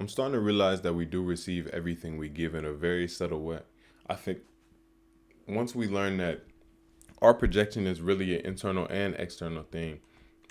I'm starting to realize that we do receive everything we give in a very subtle way. I think once we learn that our projection is really an internal and external thing,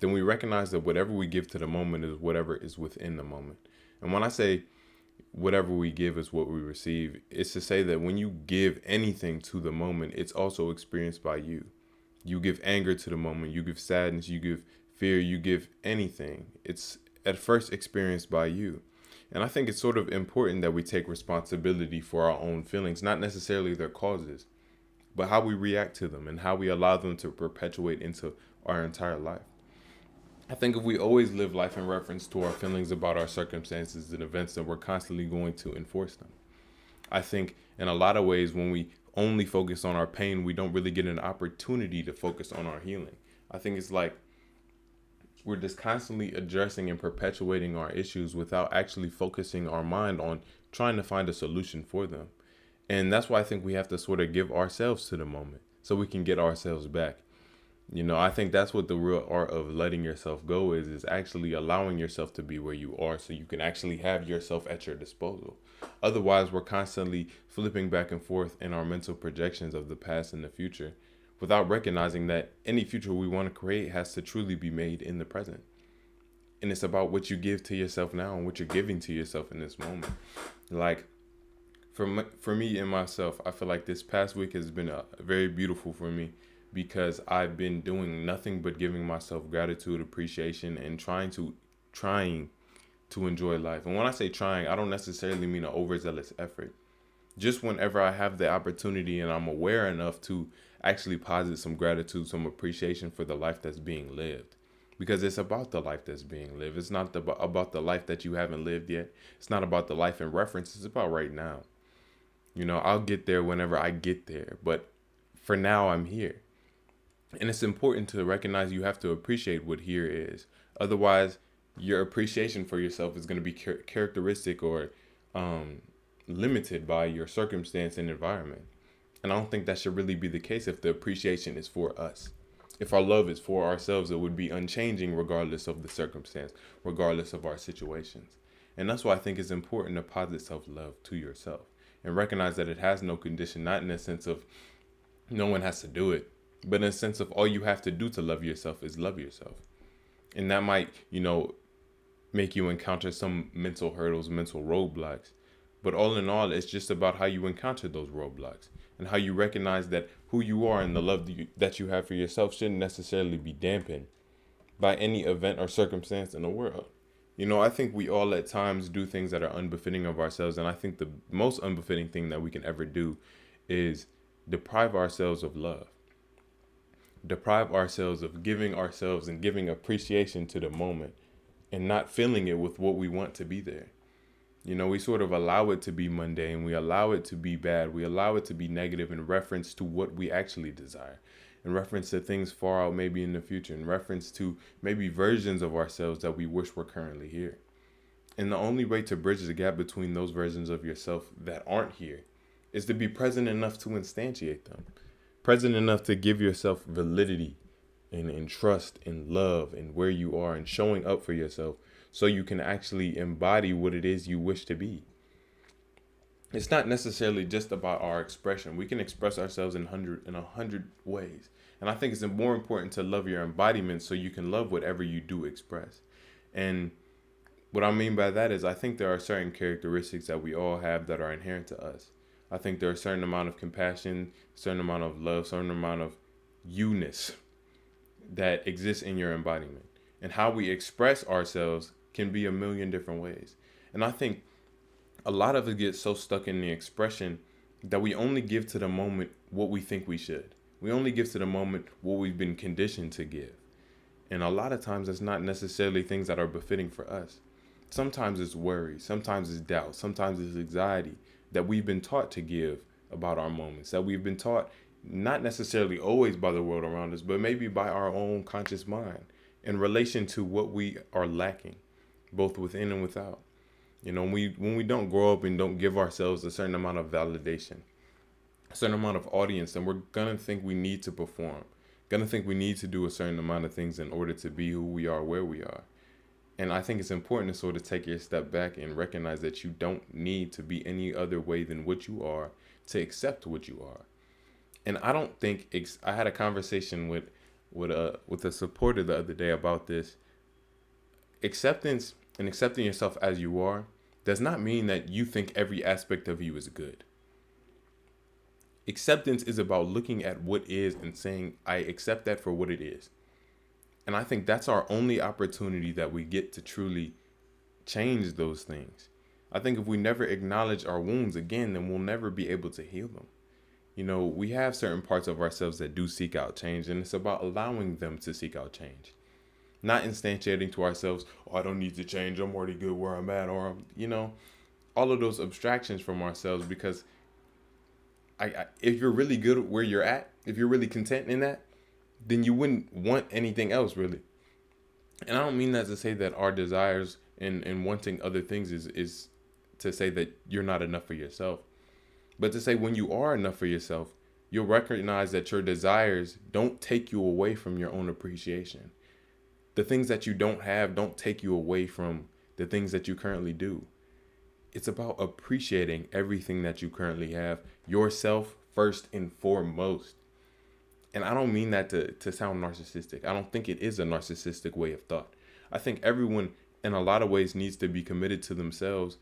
then we recognize that whatever we give to the moment is whatever is within the moment. And when I say whatever we give is what we receive, it's to say that when you give anything to the moment, it's also experienced by you. You give anger to the moment, you give sadness, you give fear, you give anything. It's at first experienced by you. And I think it's sort of important that we take responsibility for our own feelings, not necessarily their causes, but how we react to them and how we allow them to perpetuate into our entire life. I think if we always live life in reference to our feelings about our circumstances and events, then we're constantly going to enforce them. I think in a lot of ways, when we only focus on our pain, we don't really get an opportunity to focus on our healing. I think it's like we're just constantly addressing and perpetuating our issues without actually focusing our mind on trying to find a solution for them. And that's why I think we have to sort of give ourselves to the moment so we can get ourselves back. I think that's what the real art of letting yourself go is actually allowing yourself to be where you are so you can actually have yourself at your disposal. Otherwise, we're constantly flipping back and forth in our mental projections of the past and the future without recognizing that any future we want to create has to truly be made in the present. And it's about what you give to yourself now and what you're giving to yourself in this moment. Like, for me and myself, I feel like this past week has been very beautiful for me because I've been doing nothing but giving myself gratitude, appreciation, and trying to enjoy life. And when I say trying, I don't necessarily mean an overzealous effort. Just whenever I have the opportunity and I'm aware enough to actually posit some gratitude, some appreciation for the life that's being lived. Because it's about the life that's being lived. It's not about the life that you haven't lived yet. It's not about the life in reference. It's about right now. I'll get there whenever I get there. But for now, I'm here. And it's important to recognize you have to appreciate what here is. Otherwise, your appreciation for yourself is going to be characteristic or limited by your circumstance and environment. And I don't think that should really be the case if the appreciation is for us. If our love is for ourselves, it would be unchanging regardless of the circumstance, regardless of our situations. And that's why I think it's important to posit self-love to yourself and recognize that it has no condition, not in a sense of no one has to do it, but in a sense of all you have to do to love yourself is love yourself. And that might, make you encounter some mental hurdles, mental roadblocks. But all in all, it's just about how you encounter those roadblocks and how you recognize that who you are and the love that you have for yourself shouldn't necessarily be dampened by any event or circumstance in the world. I think we all at times do things that are unbefitting of ourselves. And I think the most unbefitting thing that we can ever do is deprive ourselves of love, deprive ourselves of giving ourselves and giving appreciation to the moment and not filling it with what we want to be there. We sort of allow it to be mundane. We allow it to be bad. We allow it to be negative in reference to what we actually desire, in reference to things far out maybe in the future, in reference to maybe versions of ourselves that we wish were currently here. And the only way to bridge the gap between those versions of yourself that aren't here is to be present enough to instantiate them, present enough to give yourself validity and trust and love and where you are and showing up for yourself so you can actually embody what it is you wish to be. It's not necessarily just about our expression. We can express ourselves in a hundred ways. And I think it's more important to love your embodiment so you can love whatever you do express. And what I mean by that is I think there are certain characteristics that we all have that are inherent to us. I think there are a certain amount of compassion, certain amount of love, certain amount of you-ness that exists in your embodiment. And how we express ourselves can be a million different ways. And I think a lot of it gets so stuck in the expression that we only give to the moment what we think we should. We only give to the moment what we've been conditioned to give. And a lot of times it's not necessarily things that are befitting for us. Sometimes it's worry, sometimes it's doubt, sometimes it's anxiety that we've been taught to give about our moments, that we've been taught not necessarily always by the world around us, but maybe by our own conscious mind in relation to what we are lacking, both within and without. When we don't grow up and don't give ourselves a certain amount of validation, a certain amount of audience, then we're going to think we need to perform, going to think we need to do a certain amount of things in order to be who we are, where we are. And I think it's important to sort of take your step back and recognize that you don't need to be any other way than what you are to accept what you are. And I don't think I had a conversation with a supporter the other day about this. Acceptance and accepting yourself as you are does not mean that you think every aspect of you is good. Acceptance is about looking at what is and saying, I accept that for what it is. And I think that's our only opportunity that we get to truly change those things. I think if we never acknowledge our wounds again, then we'll never be able to heal them. You know, we have certain parts of ourselves that do seek out change, and it's about allowing them to seek out change. Not instantiating to ourselves, oh, I don't need to change, I'm already good where I'm at, or, all of those abstractions from ourselves, because if you're really good where you're at, if you're really content in that, then you wouldn't want anything else, really. And I don't mean that to say that our desires and wanting other things is to say that you're not enough for yourself. But to say when you are enough for yourself, you'll recognize that your desires don't take you away from your own appreciation. The things that you don't have don't take you away from the things that you currently do. It's about appreciating everything that you currently have, yourself first and foremost. And I don't mean that to sound narcissistic. I don't think it is a narcissistic way of thought. I think everyone in a lot of ways needs to be committed to themselves,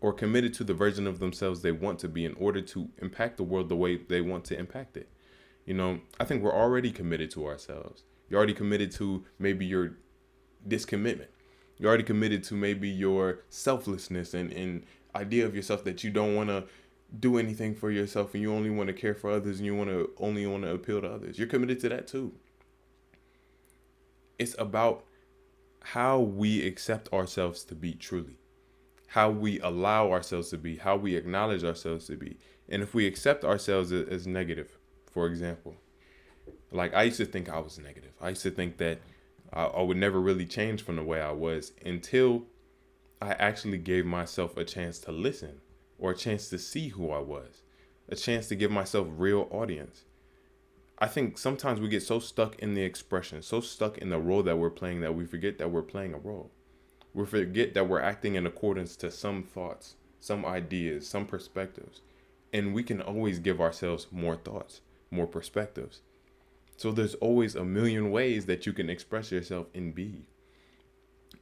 or committed to the version of themselves they want to be, in order to impact the world the way they want to impact it. I think we're already committed to ourselves. You're already committed to maybe your discommitment. You're already committed to maybe your selflessness and idea of yourself, that you don't want to do anything for yourself and you only want to care for others and you only want to appeal to others. You're committed to that too. It's about how we accept ourselves to be truly, how we allow ourselves to be, how we acknowledge ourselves to be. And if we accept ourselves as negative, for example, like I used to think I was negative. I used to think that I would never really change from the way I was, until I actually gave myself a chance to listen, or a chance to see who I was, a chance to give myself real audience. I think sometimes we get so stuck in the expression, so stuck in the role that we're playing, that we forget that we're playing a role. We forget that we're acting in accordance to some thoughts, some ideas, some perspectives. And we can always give ourselves more thoughts, more perspectives. So there's always a million ways that you can express yourself and be.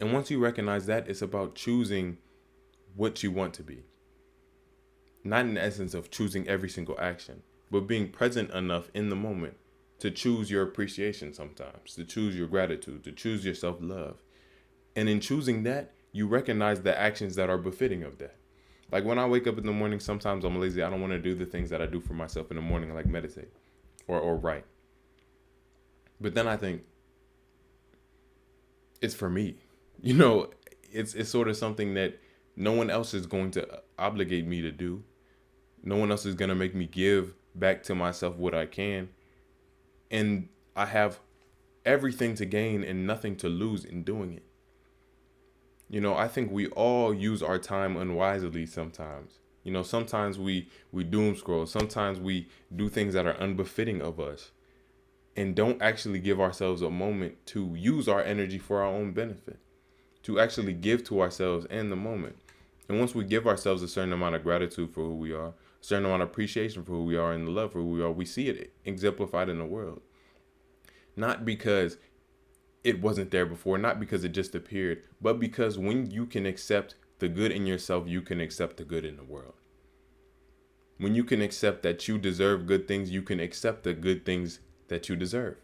And once you recognize that, it's about choosing what you want to be. Not in the essence of choosing every single action, but being present enough in the moment to choose your appreciation sometimes, to choose your gratitude, to choose your self-love. And in choosing that, you recognize the actions that are befitting of that. Like when I wake up in the morning, sometimes I'm lazy. I don't want to do the things that I do for myself in the morning, like meditate or write. But then I think it's for me. It's sort of something that no one else is going to obligate me to do. No one else is going to make me give back to myself what I can. And I have everything to gain and nothing to lose in doing it. I think we all use our time unwisely sometimes. Sometimes we doom scroll. Sometimes we do things that are unbefitting of us, and don't actually give ourselves a moment to use our energy for our own benefit, to actually give to ourselves in the moment. And once we give ourselves a certain amount of gratitude for who we are, a certain amount of appreciation for who we are, and the love for who we are, we see it exemplified in the world. Not because it wasn't there before, not because it just appeared, but because when you can accept the good in yourself, you can accept the good in the world. When you can accept that you deserve good things, you can accept the good things that you deserve.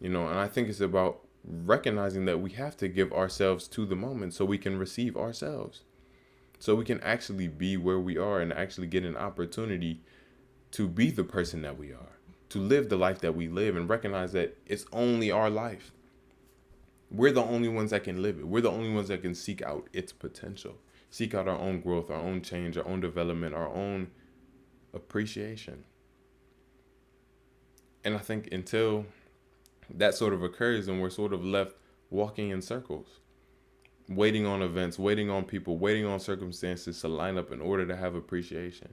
And I think it's about recognizing that we have to give ourselves to the moment so we can receive ourselves. So we can actually be where we are and actually get an opportunity to be the person that we are, to live the life that we live, and recognize that it's only our life. We're the only ones that can live it. We're the only ones that can seek out its potential, seek out our own growth, our own change, our own development, our own appreciation. And I think until that sort of occurs, and we're sort of left walking in circles, waiting on events, waiting on people, waiting on circumstances to line up in order to have appreciation.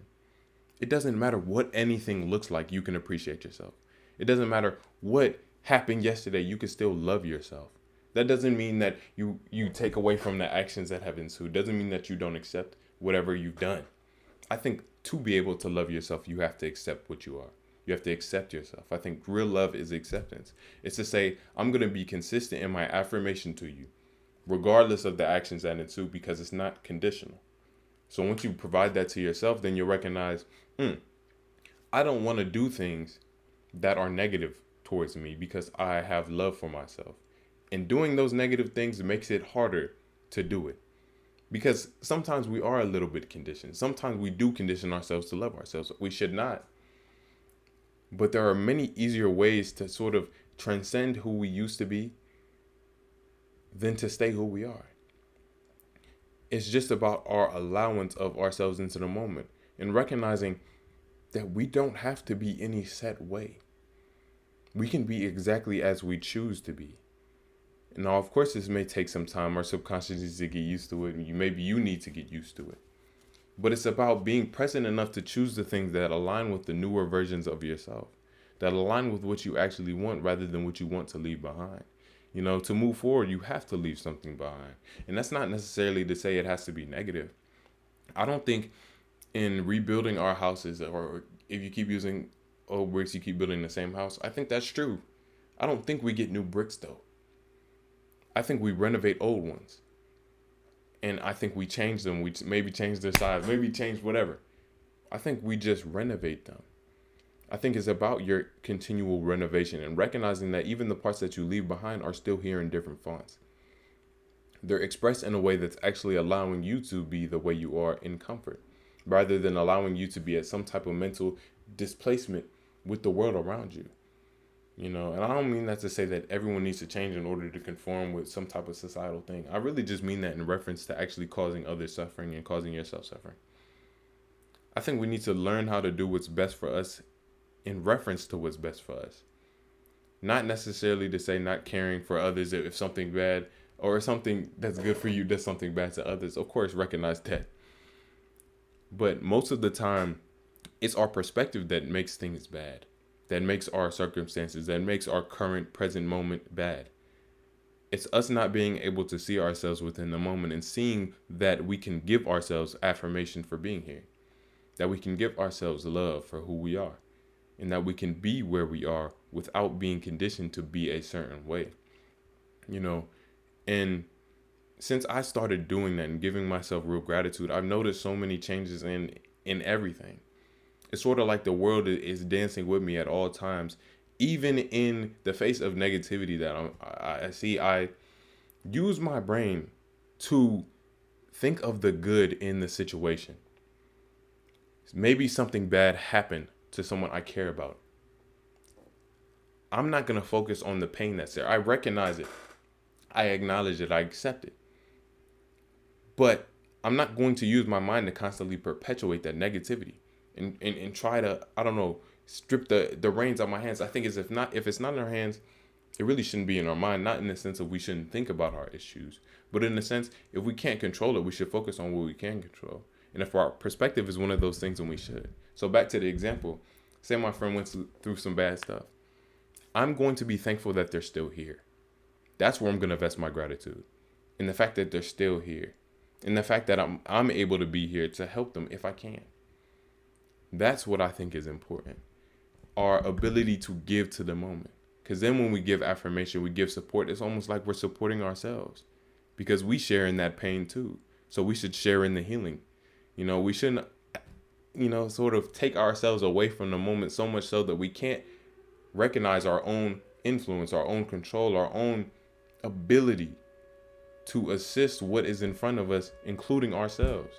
It doesn't matter what anything looks like, you can appreciate yourself. It doesn't matter what happened yesterday, you can still love yourself. That doesn't mean that you take away from the actions that have ensued. Doesn't mean that you don't accept whatever you've done. I think to be able to love yourself, you have to accept what you are. You have to accept yourself. I think real love is acceptance. It's to say, I'm going to be consistent in my affirmation to you, regardless of the actions that ensue, because it's not conditional. So once you provide that to yourself, then you'll recognize, I don't want to do things that are negative towards me because I have love for myself. And doing those negative things makes it harder to do it. Because sometimes we are a little bit conditioned. Sometimes we do condition ourselves to love ourselves. We should not. But there are many easier ways to sort of transcend who we used to be than to stay who we are. It's just about our allowance of ourselves into the moment and recognizing that we don't have to be any set way. We can be exactly as we choose to be. Now, of course, this may take some time. Our subconscious needs to get used to it. And maybe you need to get used to it. But it's about being present enough to choose the things that align with the newer versions of yourself, that align with what you actually want rather than what you want to leave behind. You know, to move forward, you have to leave something behind. And that's not necessarily to say it has to be negative. I don't think in rebuilding our houses, or if you keep using old bricks, you keep building the same house. I think that's true. I don't think we get new bricks, though. I think we renovate old ones. And I think we change them. We maybe change their size, maybe change whatever. I think we just renovate them. I think it's about your continual renovation and recognizing that even the parts that you leave behind are still here in different fonts. They're expressed in a way that's actually allowing you to be the way you are in comfort, rather than allowing you to be at some type of mental displacement with the world around you. You know, and I don't mean that to say that everyone needs to change in order to conform with some type of societal thing. I really just mean that in reference to actually causing others suffering and causing yourself suffering. I think we need to learn how to do what's best for us in reference to what's best for us. Not necessarily to say not caring for others if something bad or something that's good for you does something bad to others. Of course, recognize that. But most of the time, it's our perspective that makes things bad, that makes our circumstances, that makes our current present moment bad. It's us not being able to see ourselves within the moment and seeing that we can give ourselves affirmation for being here, that we can give ourselves love for who we are, and that we can be where we are without being conditioned to be a certain way. You know, and since I started doing that and giving myself real gratitude, I've noticed so many changes in everything. It's sort of like the world is dancing with me at all times, even in the face of negativity that I see. I use my brain to think of the good in the situation. Maybe something bad happened to someone I care about. I'm not going to focus on the pain that's there. I recognize it. I acknowledge it. I accept it. But I'm not going to use my mind to constantly perpetuate that negativity and try to, I don't know, strip the reins out of my hands. I think if it's not in our hands, it really shouldn't be in our mind. Not in the sense of we shouldn't think about our issues, but in the sense, if we can't control it, we should focus on what we can control. And if our perspective is one of those things, then we should. So back to the example, say my friend went through some bad stuff. I'm going to be thankful that they're still here. That's where I'm going to vest my gratitude. In the fact that they're still here. In the fact that I'm able to be here to help them if I can. That's what I think is important. Our ability to give to the moment. Because then when we give affirmation, we give support, it's almost like we're supporting ourselves. Because we share in that pain too. So we should share in the healing. You know, we shouldn't, sort of take ourselves away from the moment so much so that we can't recognize our own influence, our own control, our own ability to assist what is in front of us, including ourselves.